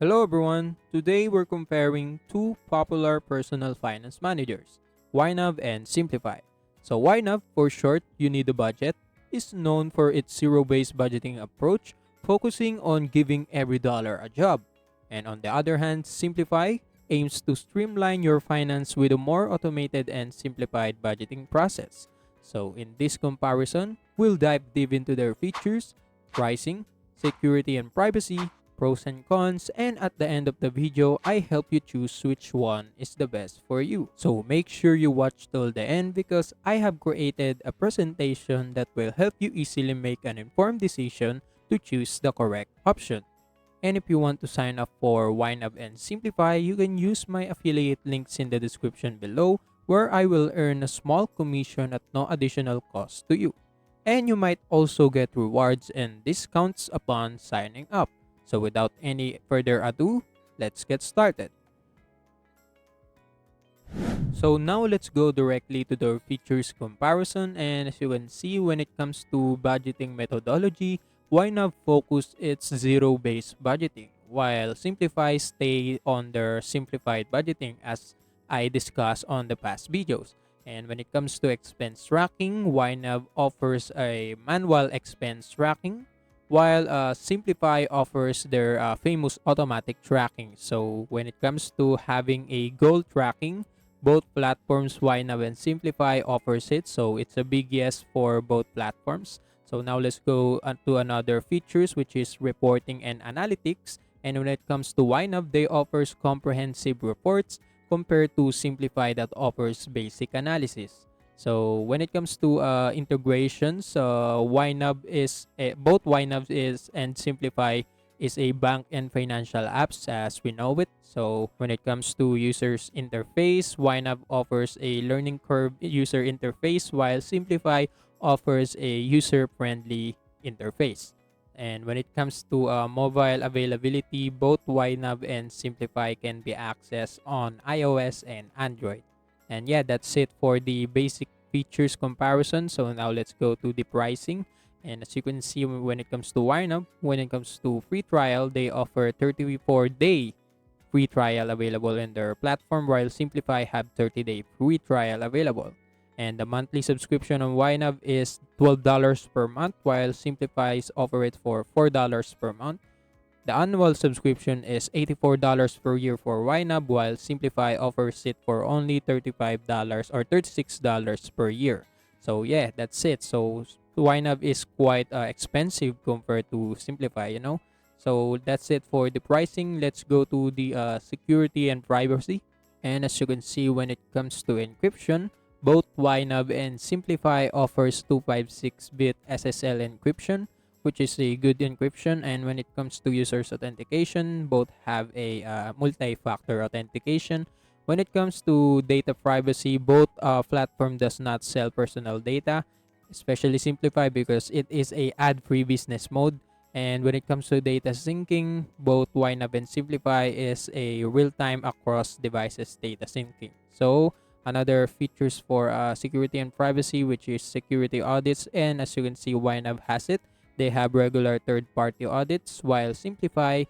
Hello everyone. Today we're comparing two popular personal finance managers, YNAB and Simplifi. So YNAB, for short, you need a budget, is known for its zero-based budgeting approach, focusing on giving every dollar a job. And on the other hand, Simplifi aims to streamline your finance with a more automated and simplified budgeting process. So in this comparison, we'll dive deep into their features, pricing, security and privacy, pros and cons, and at the end of the video, I help you choose which one is the best for you. So make sure you watch till the end because I have created a presentation that will help you easily make an informed decision to choose the correct option. And if you want to sign up for YNAB and Simplify, you can use my affiliate links in the description below where I will earn a small commission at no additional cost to you. And you might also get rewards and discounts upon signing up. So without any further ado, let's get started. So now let's go directly to the features comparison, and as you can see, when it comes to budgeting methodology, YNAB focus its zero-based budgeting, while Simplify stay on their simplified budgeting as I discussed on the past videos. And when it comes to expense tracking, YNAB offers a manual expense tracking, while Simplify offers their famous automatic tracking. So when it comes to having a goal tracking, both platforms YNAB and Simplify offers it. So it's a big yes for both platforms. So now let's go to another features, which is reporting and analytics. And when it comes to YNAB, they offers comprehensive reports compared to Simplify that offers basic analysis. So when it comes to integrations, YNAB is both YNAB is and Simplify is a bank and financial apps as we know it. So when it comes to users interface, YNAB offers a learning curve user interface while Simplify offers a user-friendly interface. And when it comes to mobile availability, both YNAB and Simplify can be accessed on iOS and Android. And yeah, that's it for the basic features comparison. So now let's go to the pricing. And as you can see, when it comes to YNAB, when it comes to free trial, they offer 34-day free trial available in their platform, while Simplify have 30-day free trial available. And the monthly subscription on YNAB is $12 per month, while Simplify's offer it for $4 per month. The annual subscription is $84 per year for YNAB, while Simplify offers it for only $35 or $36 per year. So yeah, that's it. So YNAB is quite expensive compared to Simplify. So that's it for the pricing. Let's go to the security and privacy. And as you can see, when it comes to encryption, both YNAB and Simplify offers 256-bit SSL encryption, which is a good encryption. And when it comes to users authentication, both have a multi-factor authentication. When it comes to data privacy, both platform does not sell personal data, especially Simplify because it is a ad-free business mode. And when it comes to data syncing, both YNAB and Simplify is a real-time across devices data syncing. So another features for security and privacy, which is security audits, and as you can see, YNAB has it. They have regular third-party audits, while Simplify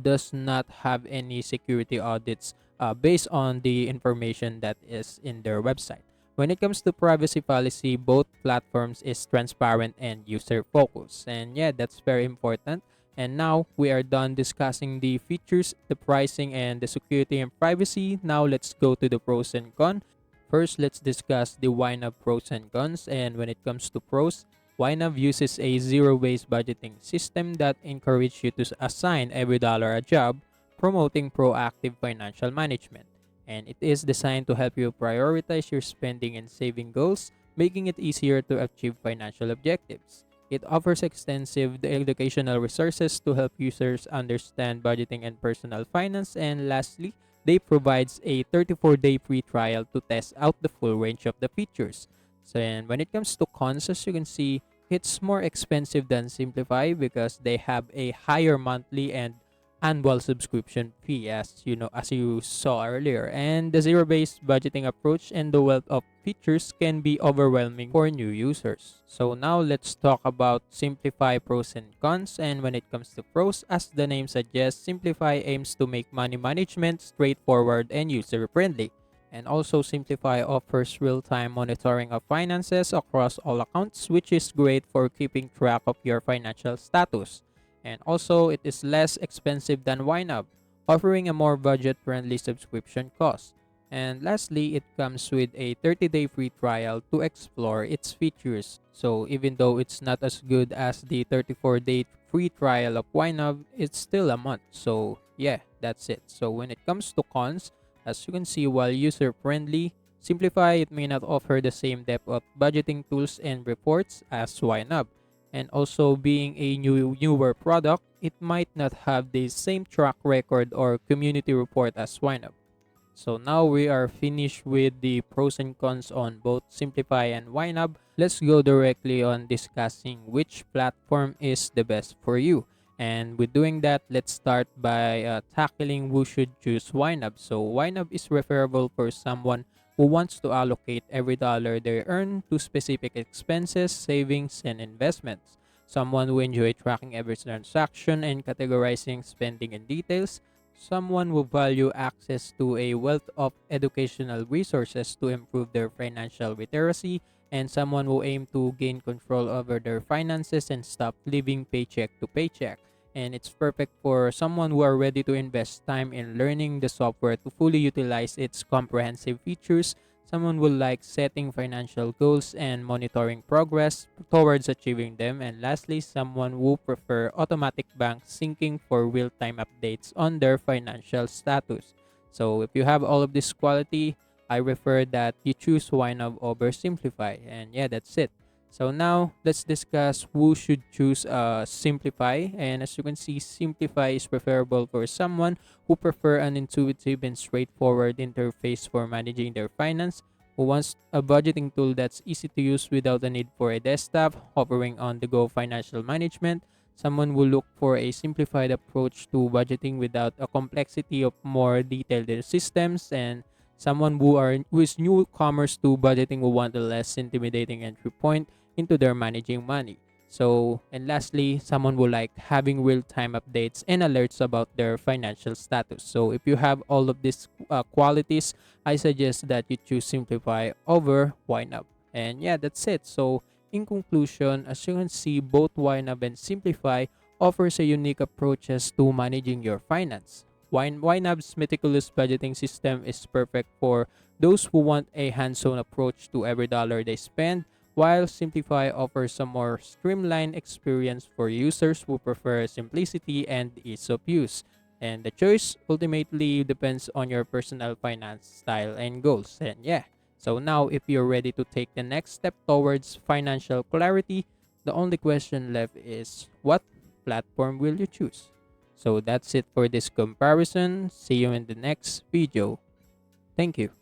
does not have any security audits based on the information that is in their website. When it comes to privacy policy, both platforms is transparent and user-focused. And yeah, that's very important. And now we are done discussing the features, the pricing, and the security and privacy. Now let's go to the pros and cons. First, let's discuss the YNAB pros and cons. And when it comes to pros, YNAB uses a zero-based budgeting system that encourages you to assign every dollar a job, promoting proactive financial management. And it is designed to help you prioritize your spending and saving goals, making it easier to achieve financial objectives. It offers extensive educational resources to help users understand budgeting and personal finance. And lastly, they provides a 34-day free trial to test out the full range of the features. So and when it comes to cons, as you can see, it's more expensive than Simplify because they have a higher monthly and annual subscription fee, as you saw earlier. And the zero-based budgeting approach and the wealth of features can be overwhelming for new users. So now let's talk about Simplify pros and cons. And when it comes to pros, as the name suggests, Simplify aims to make money management straightforward and user-friendly. And also, Simplify offers real-time monitoring of finances across all accounts, which is great for keeping track of your financial status. And also, it is less expensive than YNAB, offering a more budget-friendly subscription cost. And lastly, it comes with a 30-day free trial to explore its features. So even though it's not as good as the 34-day free trial of YNAB, it's still a month. So yeah, that's it. So when it comes to cons, as you can see, while user-friendly, Simplify it may not offer the same depth of budgeting tools and reports as YNAB. And also, being a newer product, it might not have the same track record or community report as YNAB. So now we are finished with the pros and cons on both Simplify and YNAB. Let's go directly on discussing which platform is the best for you. And with doing that, let's start by tackling who should choose YNAB. So YNAB is referable for someone who wants to allocate every dollar they earn to specific expenses, savings, and investments. Someone who enjoy tracking every transaction and categorizing spending in details. Someone who value access to a wealth of educational resources to improve their financial literacy, and someone who aim to gain control over their finances and stop living paycheck to paycheck. And it's perfect for someone who are ready to invest time in learning the software to fully utilize its comprehensive features, someone who like setting financial goals and monitoring progress towards achieving them, and lastly, someone who prefer automatic bank syncing for real-time updates on their financial status. So if you have all of this quality, I refer that you choose YNAB over Simplify. And yeah, that's it. So now let's discuss who should choose Simplify. And as you can see, Simplify is preferable for someone who prefer an intuitive and straightforward interface for managing their finance, who wants a budgeting tool that's easy to use without the need for a desktop, offering on-the-go financial management, someone will look for a simplified approach to budgeting without a complexity of more detailed systems, and someone who is newcomers to budgeting will want a less intimidating entry point into their managing money. So, and lastly, someone will like having real-time updates and alerts about their financial status. So, if you have all of these qualities, I suggest that you choose Simplify over YNAB. And yeah, that's it. So, in conclusion, as you can see, both YNAB and Simplify offers a unique approaches to managing your finance. YNAB's meticulous budgeting system is perfect for those who want a hands-on approach to every dollar they spend, while Simplify offers a more streamlined experience for users who prefer simplicity and ease of use. And the choice ultimately depends on your personal finance style and goals. And yeah, so now if you're ready to take the next step towards financial clarity, the only question left is what platform will you choose? So that's it for this comparison. See you in the next video. Thank you.